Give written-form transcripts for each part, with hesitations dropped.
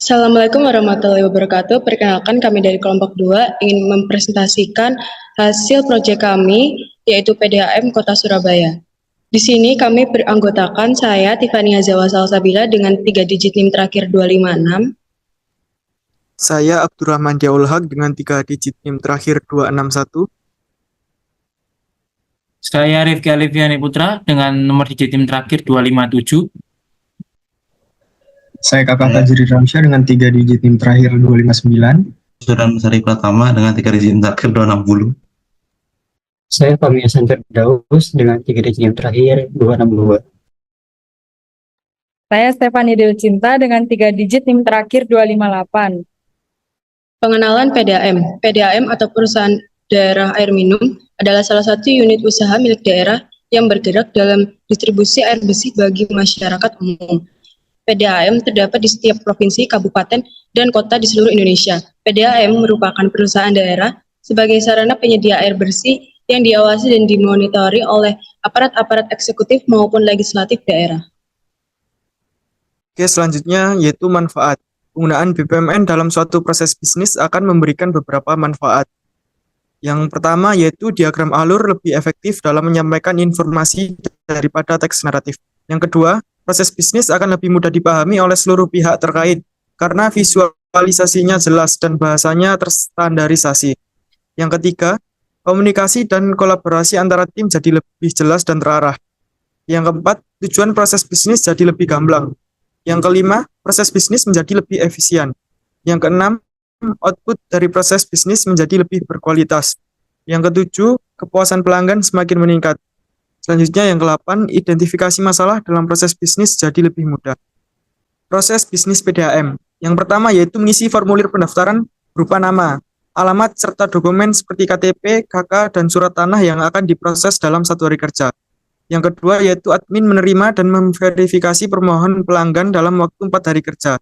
Assalamualaikum warahmatullahi wabarakatuh. Perkenalkan kami dari kelompok 2 ingin mempresentasikan hasil proyek kami yaitu PDAM Kota Surabaya. Di sini kami beranggotakan saya Tiffany Azawa Salsabila dengan 3 digit NIM terakhir 256. Saya Abdurrahman Diaul Haq dengan 3 digit NIM terakhir 261. Saya Rifki Alifiani Putra dengan nomor digit NIM terakhir 257. Saya Kakak Fajri Ramsyah dengan 3 digit NIM terakhir 259. Dan Sari Pratama dengan 3 digit NIM terakhir 260. Saya Fahmi Hasan Firdaus dengan 3 digit NIM terakhir 262. Saya Stefani Del Cinta dengan 3 digit NIM terakhir 258. Pengenalan PDAM. PDAM atau Perusahaan Daerah Air Minum adalah salah satu unit usaha milik daerah yang bergerak dalam distribusi air bersih bagi masyarakat umum. PDAM terdapat di setiap provinsi, kabupaten, dan kota di seluruh Indonesia. PDAM merupakan perusahaan daerah sebagai sarana penyedia air bersih yang diawasi dan dimonitori oleh aparat-aparat eksekutif maupun legislatif daerah. Oke, selanjutnya yaitu manfaat. Penggunaan BPMN dalam suatu proses bisnis akan memberikan beberapa manfaat. Yang pertama yaitu diagram alur lebih efektif dalam menyampaikan informasi daripada teks naratif. Yang kedua, proses bisnis akan lebih mudah dipahami oleh seluruh pihak terkait karena visualisasinya jelas dan bahasanya terstandarisasi. Yang ketiga, komunikasi dan kolaborasi antara tim jadi lebih jelas dan terarah. Yang keempat, tujuan proses bisnis jadi lebih gamblang. Yang kelima, proses bisnis menjadi lebih efisien. Yang keenam, output dari proses bisnis menjadi lebih berkualitas. Yang ketujuh, kepuasan pelanggan semakin meningkat. Selanjutnya yang ke-8, identifikasi masalah dalam proses bisnis jadi lebih mudah. Proses bisnis PDAM. Yang pertama yaitu mengisi formulir pendaftaran berupa nama, alamat, serta dokumen seperti KTP, KK, dan surat tanah yang akan diproses dalam 1 hari kerja. Yang kedua yaitu admin menerima dan memverifikasi permohonan pelanggan dalam waktu 4 hari kerja.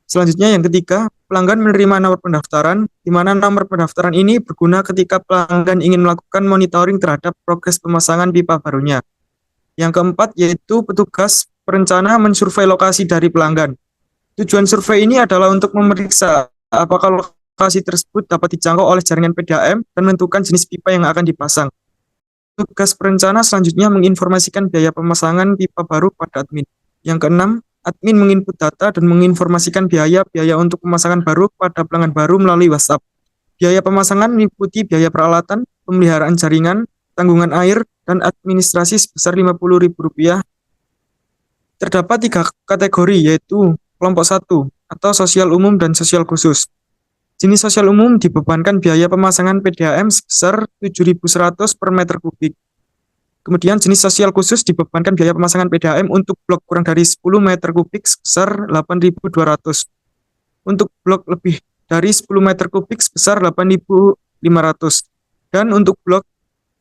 Selanjutnya yang ketiga, pelanggan menerima nomor pendaftaran, di mana nomor pendaftaran ini berguna ketika pelanggan ingin melakukan monitoring terhadap progres pemasangan pipa barunya. Yang keempat yaitu petugas perencana mensurvei lokasi dari pelanggan. Tujuan survei ini adalah untuk memeriksa apakah lokasi tersebut dapat dijangkau oleh jaringan PDAM dan menentukan jenis pipa yang akan dipasang. Tugas perencana selanjutnya menginformasikan biaya pemasangan pipa baru pada admin. Yang keenam, admin menginput data dan menginformasikan biaya untuk pemasangan baru pada pelanggan baru melalui WhatsApp. Biaya pemasangan meliputi biaya peralatan, pemeliharaan jaringan, tanggungan air, dan administrasi sebesar Rp50.000. Terdapat 3 kategori yaitu kelompok 1 atau sosial umum dan sosial khusus. Jenis sosial umum dibebankan biaya pemasangan PDAM sebesar 7.100 per meter kubik. Kemudian jenis sosial khusus dibebankan biaya pemasangan PDAM untuk blok kurang dari 10 meter kubik sebesar 8.200. Untuk blok lebih dari 10 meter kubik sebesar 8.500. Dan untuk blok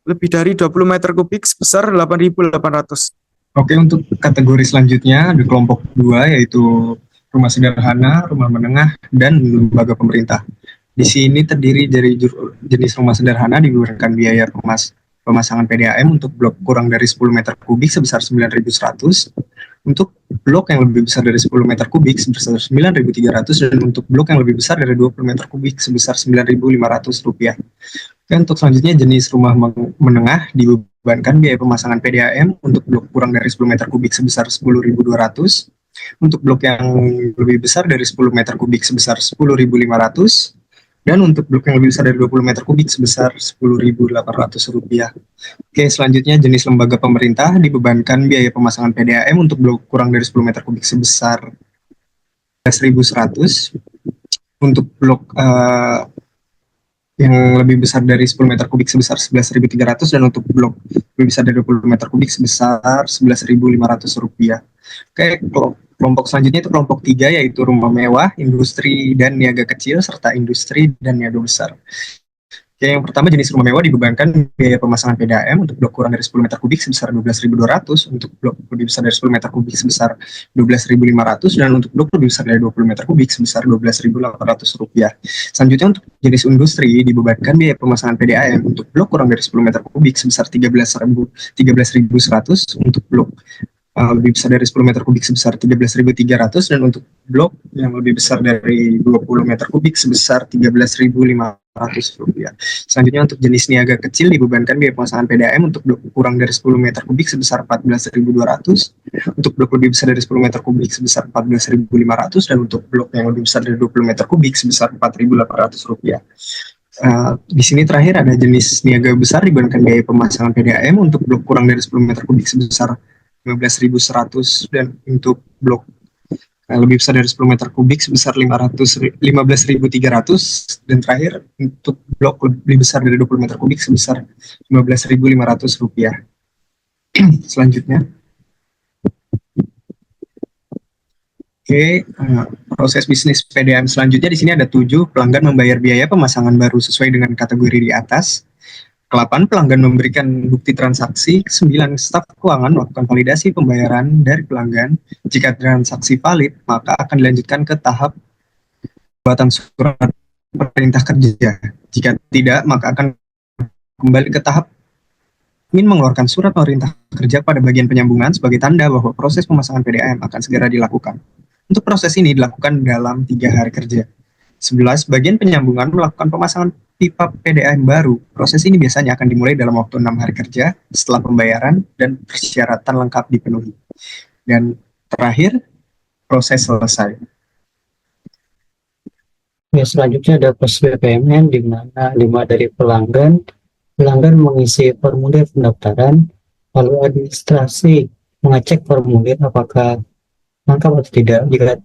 lebih dari 20 meter kubik sebesar 8.800. Oke, untuk kategori selanjutnya di kelompok 2 yaitu rumah sederhana, rumah menengah, dan lembaga pemerintah. Di sini terdiri dari jenis rumah sederhana diberikan biaya pemasangan PDAM untuk blok kurang dari 10 meter kubik sebesar 9.100, untuk blok yang lebih besar dari 10 meter kubik sebesar 9.300, dan untuk blok yang lebih besar dari 20 meter kubik sebesar Rp9.500. Oke, untuk selanjutnya jenis rumah menengah dibebankan biaya pemasangan PDAM untuk blok kurang dari 10 meter kubik sebesar 10.200, untuk blok yang lebih besar dari 10 meter kubik sebesar Rp10.500, dan untuk blok yang lebih besar dari 20 meter kubik sebesar Rp10.800. Oke, selanjutnya jenis lembaga pemerintah dibebankan biaya pemasangan PDAM untuk blok kurang dari 10 meter kubik sebesar Rp11.100, untuk blok yang lebih besar dari 10 meter kubik sebesar Rp11.300, dan untuk blok lebih besar dari 20 meter kubik sebesar Rp11.500. Oke, kelompok selanjutnya itu kelompok 3 yaitu rumah mewah, industri dan niaga kecil, serta industri dan niaga besar. Oke, yang pertama jenis rumah mewah dibebankan biaya pemasangan PDAM untuk blok kurang dari 10 meter kubik sebesar Rp12.200, untuk blok lebih besar dari 10 meter kubik sebesar Rp12.500, dan untuk blok lebih besar dari 20 meter kubik sebesar Rp12.800. Selanjutnya untuk jenis industri dibebankan biaya pemasangan PDAM untuk blok kurang dari 10 meter kubik sebesar Rp13.100, untuk blok lebih besar dari 10 meter kubik sebesar 13.300, dan untuk blok yang lebih besar dari 20 meter kubik sebesar 13.500 rupiah. Selanjutnya untuk jenis niaga kecil dibebankan biaya pemasangan PDAM untuk blok kurang dari 10 meter kubik sebesar 14.200, untuk blok lebih besar dari 10 meter kubik sebesar 14.500, dan untuk blok yang lebih besar dari 20 meter kubik sebesar 4.800 rupiah. Di sini terakhir ada jenis niaga besar dibebankan biaya pemasangan PDAM untuk blok kurang dari 10 meter kubik sebesar 15.100, dan untuk blok lebih besar dari 10 meter kubik sebesar 15.300, dan terakhir untuk blok lebih besar dari 20 meter kubik sebesar 15.500 rupiah. Selanjutnya, proses bisnis PDAM selanjutnya di sini ada 7. Pelanggan membayar biaya pemasangan baru sesuai dengan kategori di atas. 8. Pelanggan memberikan bukti transaksi. 9. Staf keuangan melakukan validasi pembayaran dari pelanggan. Jika transaksi valid, maka akan dilanjutkan ke tahap pembuatan surat perintah kerja. Jika tidak, maka akan kembali ke tahap ingin mengeluarkan surat perintah kerja pada bagian penyambungan sebagai tanda bahwa proses pemasangan PDAM akan segera dilakukan. Untuk proses ini dilakukan dalam 3 hari kerja. 11. Bagian penyambungan melakukan pemasangan pipa PDAM baru. Proses ini biasanya akan dimulai dalam waktu 6 hari kerja setelah pembayaran dan persyaratan lengkap dipenuhi. Dan terakhir, proses selesai. Ya, selanjutnya ada proses BPMN di mana 5 dari pelanggan mengisi formulir pendaftaran, lalu administrasi mengecek formulir apakah lengkap atau tidak. Jika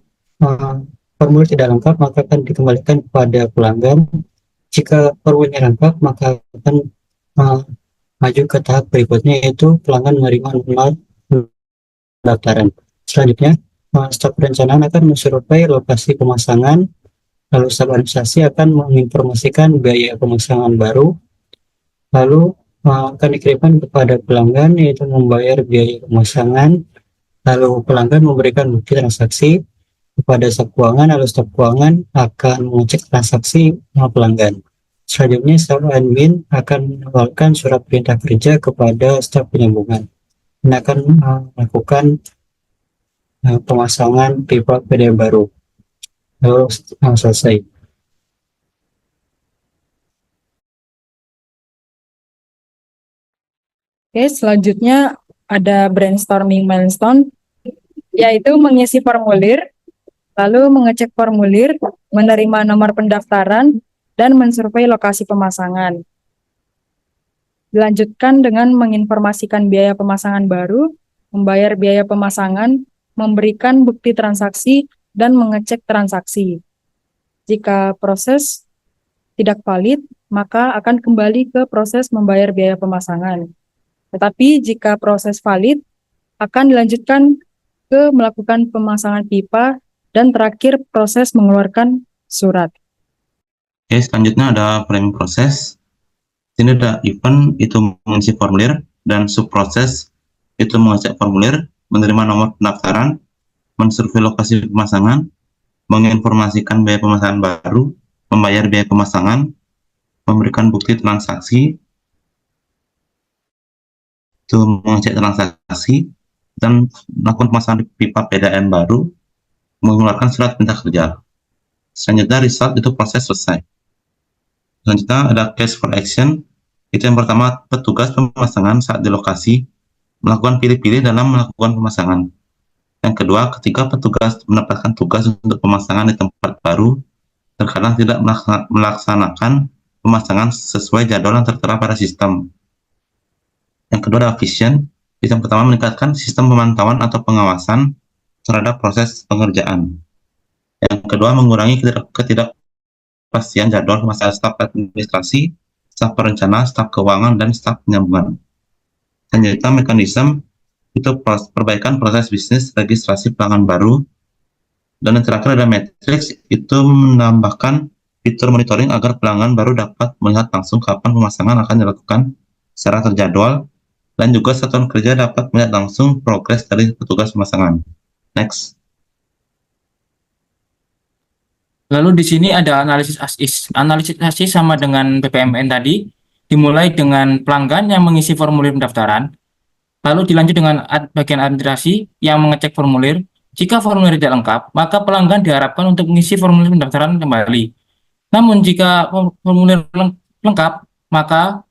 formulir tidak lengkap, maka akan dikembalikan kepada pelanggan. Jika formulir lengkap, maka akan maju ke tahap berikutnya, yaitu pelanggan menerima nomor pendaftaran. Selanjutnya, staf perencanaan akan mensurvei lokasi pemasangan, lalu staf administrasi akan menginformasikan biaya pemasangan baru, lalu akan dikirimkan kepada pelanggan, yaitu membayar biaya pemasangan, lalu pelanggan memberikan bukti transaksi kepada staf keuangan, lalu staf keuangan akan mengecek transaksi pelanggan. Selanjutnya, staf admin akan mengeluarkan surat perintah kerja kepada staf penyambungan dan akan melakukan pemasangan pipa PDAM baru. Lalu selesai. Oke, selanjutnya ada brainstorming milestone, yaitu mengisi formulir, lalu mengecek formulir, menerima nomor pendaftaran, dan mensurvei lokasi pemasangan. Dilanjutkan dengan menginformasikan biaya pemasangan baru, membayar biaya pemasangan, memberikan bukti transaksi, dan mengecek transaksi. Jika proses tidak valid, maka akan kembali ke proses membayar biaya pemasangan. Tetapi jika proses valid, akan dilanjutkan ke melakukan pemasangan pipa, dan terakhir proses mengeluarkan surat. Oke, selanjutnya ada framing proses. Ini ada event, itu mengisi formulir, dan subproses, itu mengecek formulir, menerima nomor pendaftaran, mensurvei lokasi pemasangan, menginformasikan biaya pemasangan baru, membayar biaya pemasangan, memberikan bukti transaksi, itu mengecek transaksi, dan melakukan pemasangan pipa PDAM baru, mengeluarkan surat perintah kerja. Selanjutnya result, itu proses selesai. Selanjutnya ada case for action, itu yang pertama petugas pemasangan saat di lokasi melakukan pilih-pilih dalam melakukan pemasangan. Yang kedua, ketika petugas mendapatkan tugas untuk pemasangan di tempat baru, terkadang tidak melaksanakan pemasangan sesuai jadwal yang tertera pada sistem. Yang kedua ada vision, yang pertama meningkatkan sistem pemantauan atau pengawasan terhadap proses pengerjaan. Yang kedua, mengurangi ketidakpastian jadwal masalah staf administrasi, staf perencana, staf keuangan, dan staf penyambungan. Selanjutnya, mekanisme itu perbaikan proses bisnis registrasi pelanggan baru. Dan yang terakhir ada matrix, itu menambahkan fitur monitoring agar pelanggan baru dapat melihat langsung kapan pemasangan akan dilakukan secara terjadwal, dan juga satuan kerja dapat melihat langsung progres dari petugas pemasangan. Next. Lalu di sini ada analisis ASIS. Analisis ASIS sama dengan BPMN tadi, dimulai dengan pelanggan yang mengisi formulir pendaftaran, Lalu dilanjut dengan bagian administrasi yang mengecek formulir. Jika formulir tidak lengkap, maka pelanggan diharapkan untuk mengisi formulir pendaftaran kembali. Namun jika formulir lengkap, maka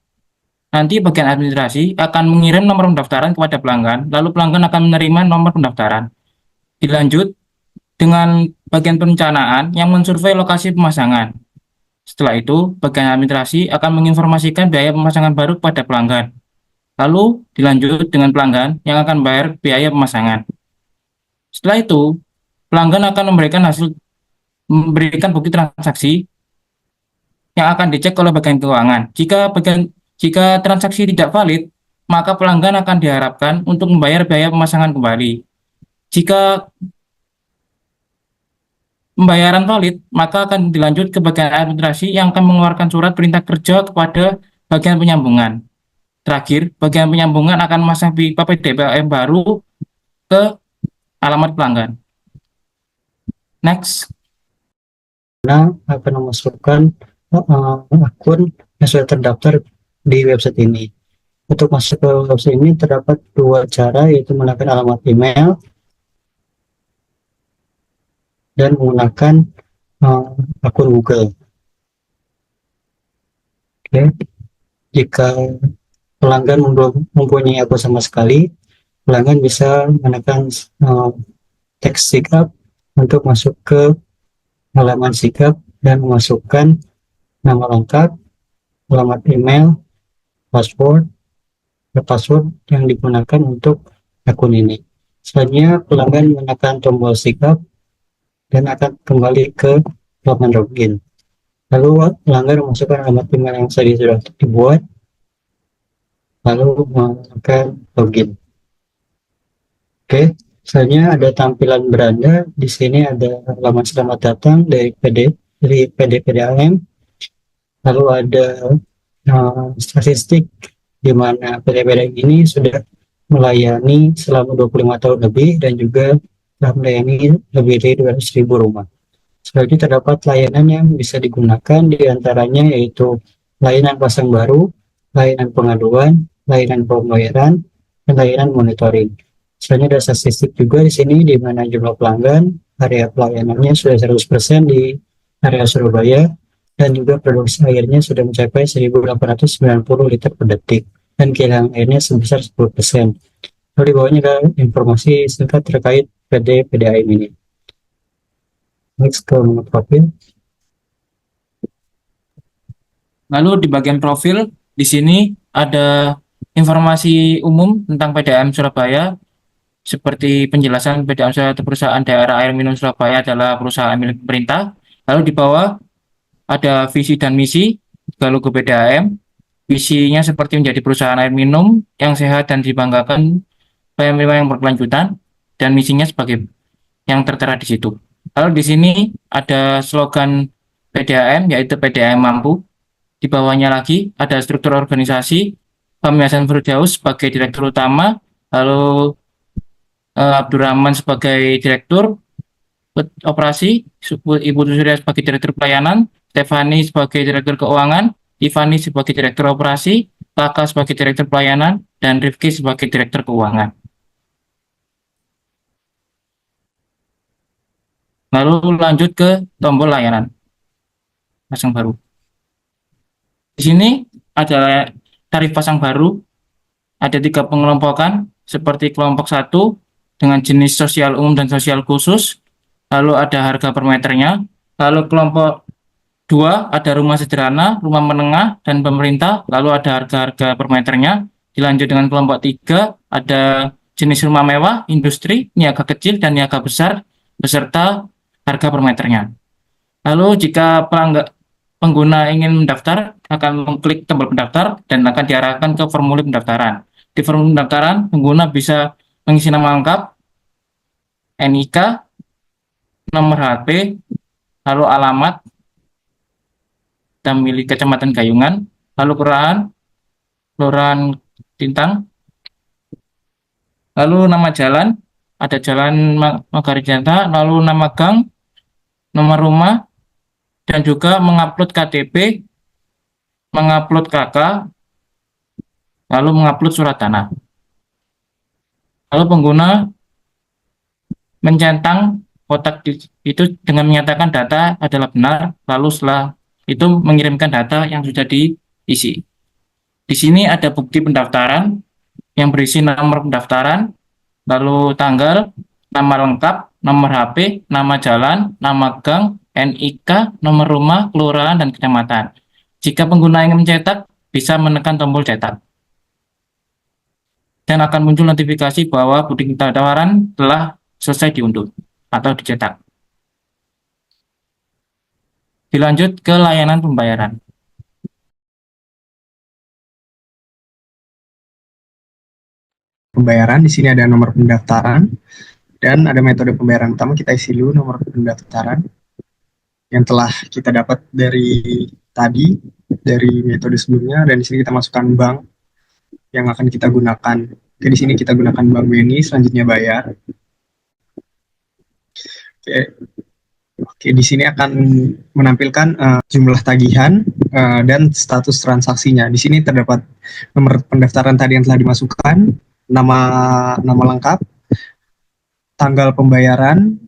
nanti bagian administrasi akan mengirim nomor pendaftaran kepada pelanggan, lalu pelanggan akan menerima nomor pendaftaran. Dilanjut dengan bagian perencanaan yang mensurvei lokasi pemasangan. Setelah itu, bagian administrasi akan menginformasikan biaya pemasangan baru kepada pelanggan. Lalu dilanjut dengan pelanggan yang akan bayar biaya pemasangan. Setelah itu, pelanggan akan memberikan bukti transaksi yang akan dicek oleh bagian keuangan. Jika transaksi tidak valid, maka pelanggan akan diharapkan untuk membayar biaya pemasangan kembali. Jika pembayaran valid, maka akan dilanjut ke bagian administrasi yang akan mengeluarkan surat perintah kerja kepada bagian penyambungan. Terakhir, bagian penyambungan akan memasang pipa PDAM baru ke alamat pelanggan. Next. Akan memasukkan akun yang sudah terdaftar di website ini. Untuk masuk ke website ini terdapat dua cara, yaitu menggunakan alamat email dan menggunakan akun Google. Oke. Jika pelanggan mempunyai akun sama sekali, pelanggan bisa menekan teks sigap untuk masuk ke halaman sigap dan memasukkan nama lengkap, alamat email, password yang digunakan untuk akun ini. Selanjutnya pelanggan menekan tombol sigap dan akan kembali ke halaman login. Lalu pelanggan memasukkan alamat email yang tadi sudah dibuat, lalu menekan login. Oke, selanjutnya ada tampilan beranda. Di sini ada halaman selamat datang dari PDAM. Lalu ada statistik di mana PDAM ini sudah melayani selama 25 tahun lebih dan juga telah melayani lebih dari 200.000 rumah. Selanjutnya terdapat layanan yang bisa digunakan, diantaranya yaitu layanan pasang baru, layanan pengaduan, layanan pembayaran, dan layanan monitoring. Selanjutnya ada statistik juga di sini, di mana jumlah pelanggan, area pelayanannya sudah 100% di area Surabaya, dan juga produksi airnya sudah mencapai 1.890 liter per detik, dan kehilangan airnya sebesar 10%. Lalu di bawahnya ada informasi singkat terkait PDAM ini. Next ke menu profil. Lalu di bagian profil, di sini ada informasi umum tentang PDAM Surabaya, seperti penjelasan PDAM Surabaya perusahaan daerah air minum Surabaya adalah perusahaan milik pemerintah. Lalu di bawah ada visi dan misi, juga logo PDAM. Visinya seperti menjadi perusahaan air minum yang sehat dan dibanggakan yang berkelanjutan, dan misinya sebagai yang tertera di situ. Lalu di sini ada slogan PDAM, yaitu PDAM Mampu. Di bawahnya lagi ada struktur organisasi, Fahmi Hasan Firdaus sebagai direktur utama, lalu Abdurrahman sebagai direktur operasi, Ibu Surya sebagai direktur pelayanan, Stefani sebagai direktur keuangan, Tiffany sebagai direktur operasi, Laka sebagai direktur pelayanan, dan Rifki sebagai direktur keuangan. Lalu lanjut ke tombol layanan pasang baru. Di sini ada tarif pasang baru, ada 3 pengelompokan, seperti kelompok 1 dengan jenis sosial umum dan sosial khusus, lalu ada harga per meternya, lalu kelompok 2 ada rumah sederhana, rumah menengah, dan pemerintah, lalu ada harga-harga per meternya. Dilanjut dengan kelompok 3 ada jenis rumah mewah, industri, niaga kecil, dan niaga besar, beserta harga per meternya. Lalu jika pengguna ingin mendaftar, akan mengklik tombol pendaftar dan akan diarahkan ke formulir pendaftaran. Di formulir pendaftaran, pengguna bisa mengisi nama lengkap, NIK, nomor HP, lalu alamat, dan milik Kecamatan Gayungan, lalu kelurahan Tintang, lalu nama jalan, ada Jalan Magarijata, lalu nama gang, nomor rumah, dan juga mengupload KTP, mengupload KK, lalu mengupload surat tanah. Kalau pengguna mencentang kotak itu dengan menyatakan data adalah benar, lalu setelah itu mengirimkan data yang sudah diisi. Di sini ada bukti pendaftaran yang berisi nomor pendaftaran, lalu tanggal, nama lengkap, nomor HP, nama jalan, nama gang, NIK, nomor rumah, kelurahan, dan kecamatan. Jika pengguna ingin mencetak, bisa menekan tombol cetak. Dan akan muncul notifikasi bahwa bukti pendaftaran telah selesai diunduh atau dicetak. Dilanjut ke layanan pembayaran. Pembayaran di sini ada nomor pendaftaran dan ada metode pembayaran. Pertama kita isi dulu nomor pendaftaran yang telah kita dapat dari tadi, dari metode sebelumnya, dan di sini kita masukkan bank yang akan kita gunakan. Oke, di sini kita gunakan Bank BNI, selanjutnya bayar. Oke, di sini akan menampilkan jumlah tagihan dan status transaksinya. Di sini terdapat nomor pendaftaran tadi yang telah dimasukkan, nama lengkap, tanggal pembayaran,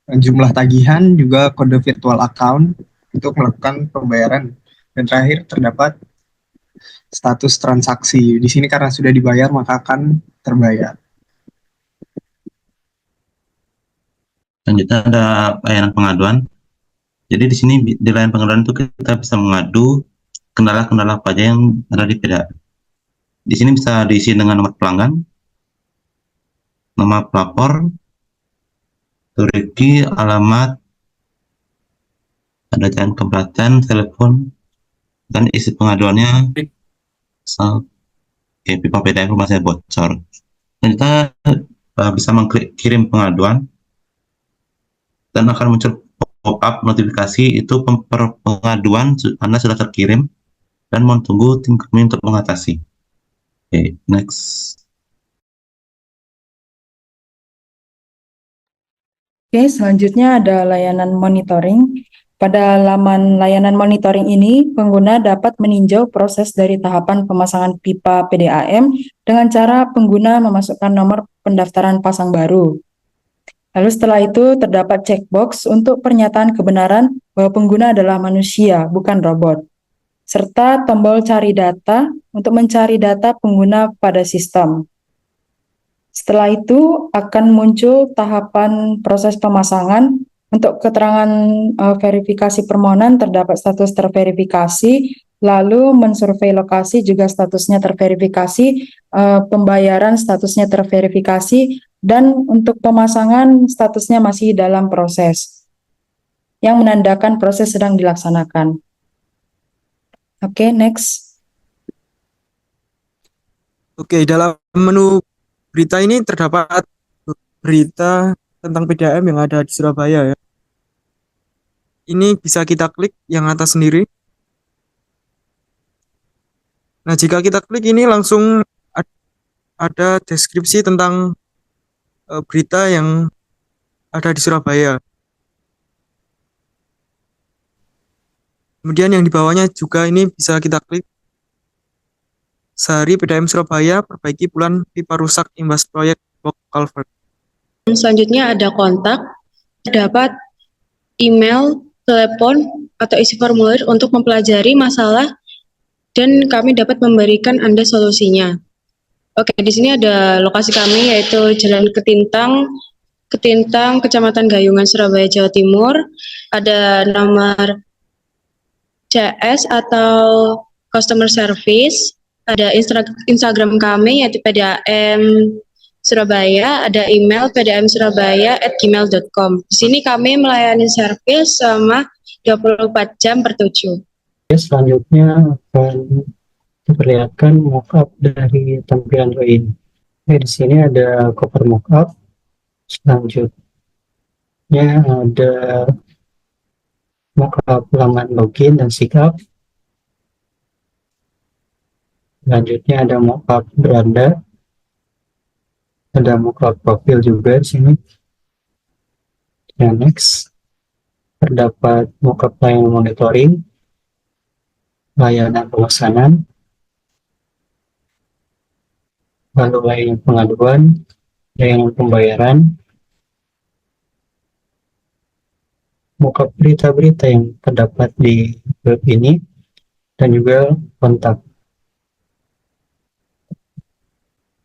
jumlah tagihan, juga kode virtual account untuk melakukan pembayaran. Dan terakhir terdapat status transaksi. Di sini karena sudah dibayar maka akan terbayar. Selanjutnya ada layanan pengaduan. Jadi di sini di layanan pengaduan itu kita bisa mengadu kendala-kendala apa aja yang ada di PDA. Di sini bisa diisi dengan nomor pelanggan, nama pelapor, turiki, alamat, ada jalan keberatan, telepon, dan isi pengaduannya. Pipa PDA informasinya bocor. Dan kita bisa mengklik kirim pengaduan dan akan muncul pop-up notifikasi itu pengaduan Anda sudah terkirim dan mau tunggu tim kami untuk mengatasi. Oke, next. Oke, selanjutnya ada layanan monitoring. Pada laman layanan monitoring ini, pengguna dapat meninjau proses dari tahapan pemasangan pipa PDAM dengan cara pengguna memasukkan nomor pendaftaran pasang baru. Lalu setelah itu terdapat checkbox untuk pernyataan kebenaran bahwa pengguna adalah manusia, bukan robot, serta tombol cari data untuk mencari data pengguna pada sistem. Setelah itu akan muncul tahapan proses pemasangan. Untuk keterangan verifikasi permohonan terdapat status terverifikasi, lalu mensurvei lokasi juga statusnya terverifikasi, pembayaran statusnya terverifikasi, dan untuk pemasangan statusnya masih dalam proses, yang menandakan proses sedang dilaksanakan. Oke, next. Oke, dalam menu berita ini terdapat berita tentang PDAM yang ada di Surabaya ya. Ini bisa kita klik yang atas sendiri. Nah, jika kita klik ini langsung ada deskripsi tentang berita yang ada di Surabaya. Kemudian yang di bawahnya juga ini bisa kita klik. Sehari PDAM Surabaya perbaiki puluhan pipa rusak imbas proyek box culvert. Selanjutnya ada kontak, terdapat email, telepon, atau isi formulir untuk mempelajari masalah dan kami dapat memberikan Anda solusinya. Oke, di sini ada lokasi kami yaitu Jalan Ketintang, Kecamatan Gayungan, Surabaya, Jawa Timur. Ada nomor CS atau Customer Service, ada Instagram kami yaitu PDAM Surabaya, ada email pdamsurabaya@gmail.com. Di sini kami melayani servis selama 24 jam per 7. Selanjutnya akan diperlihatkan mockup dari tampilan lain. Di sini ada cover mockup. Selanjutnya ada mockup laman login dan sign up. Selanjutnya ada mockup beranda. Ada mockup profil juga di sini. Dan next, terdapat mockup layanan monitoring, layanan pemesanan, lalu layanan pengaduan, layanan pembayaran, buka berita-berita yang terdapat di web ini, dan juga kontak.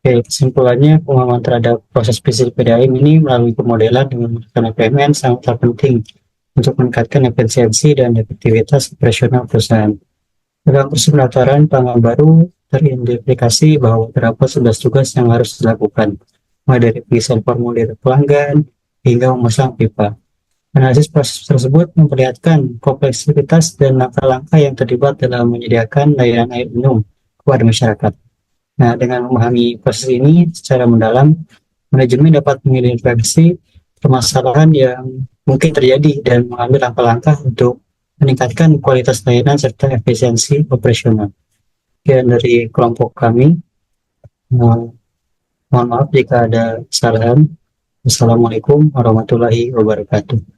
Oke, kesimpulannya pemahaman terhadap proses bisnis PDAM ini melalui pemodelan dengan menggunakan PMN sangatlah penting untuk meningkatkan efisiensi dan efektivitas operasional perusahaan. Dalam proses pendaftaran pelanggan baru teridentifikasi bahwa terdapat 11 tugas yang harus dilakukan, mulai dari pengisian formulir pelanggan hingga memasang pipa. Analisis proses tersebut memperlihatkan kompleksitas dan langkah-langkah yang terlibat dalam menyediakan layanan air minum kepada masyarakat. Nah, dengan memahami proses ini secara mendalam, manajemen dapat mengidentifikasi permasalahan yang mungkin terjadi dan mengambil langkah-langkah untuk meningkatkan kualitas layanan serta efisiensi operasional. Sekian dari kelompok kami. Mohon maaf jika ada kesalahan. Wassalamualaikum warahmatullahi wabarakatuh.